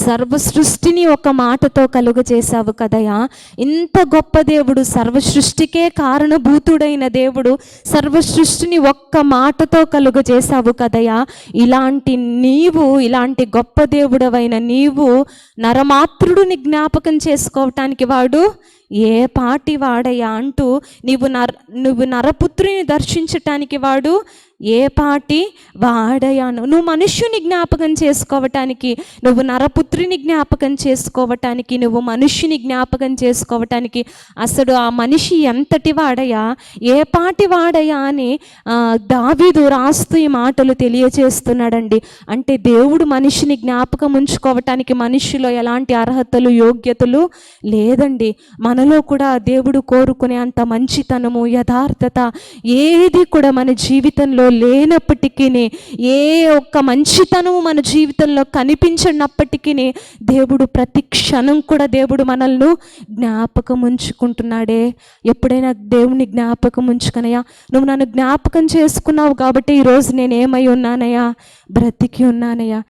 సర్వ సృష్టిని ఒక మాటతో కలుగజేశావు కదయా. ఇంత గొప్ప దేవుడు, సర్వ సృష్టికే కారణభూతుడైన దేవుడు, సర్వ సృష్టిని ఒక్క మాటతో కలుగజేశావు కదయా. ఇలాంటి గొప్ప దేవుడవైన నీవు నరమాత్రుడిని జ్ఞాపకం చేసుకోవటానికి వాడు ఏ పాటి వాడయ్యా అంటూ నువ్వు నరపుత్రుని దర్శించటానికి వాడు ఏ పాటి వాడయాను. నువ్వు మనుష్యుని జ్ఞాపకం చేసుకోవటానికి, నువ్వు నరపుత్రుని జ్ఞాపకం చేసుకోవటానికి, నువ్వు మనుష్యుని జ్ఞాపకం చేసుకోవటానికి అసలు ఆ మనిషి ఎంతటి వాడయా, ఏ పాటి వాడయా అని దావీదు రాస్తూ ఈ మాటలు తెలియజేస్తున్నాడండి. అంటే దేవుడు మనిషిని జ్ఞాపకం ఉంచుకోవటానికి మనిషిలో ఎలాంటి అర్హతలు, యోగ్యతలు లేదండి. మనలో కూడా దేవుడు కోరుకునే అంత మంచితనము, యథార్థత ఏది కూడా మన జీవితంలో లేనప్పటికీ, ఏ ఒక్క మంచితనము మన జీవితంలో కనిపించినప్పటికీ దేవుడు ప్రతి క్షణం కూడా దేవుడు మనల్ని జ్ఞాపకం ఉంచుకుంటున్నాడే. ఎప్పుడైనా దేవుని జ్ఞాపకం ఉంచుకునయ్యా, నువ్వు నన్ను జ్ఞాపకం చేసుకున్నావు కాబట్టి ఈరోజు నేను ఏమై ఉన్నానయ్యా, బ్రతికి ఉన్నానయ్యా.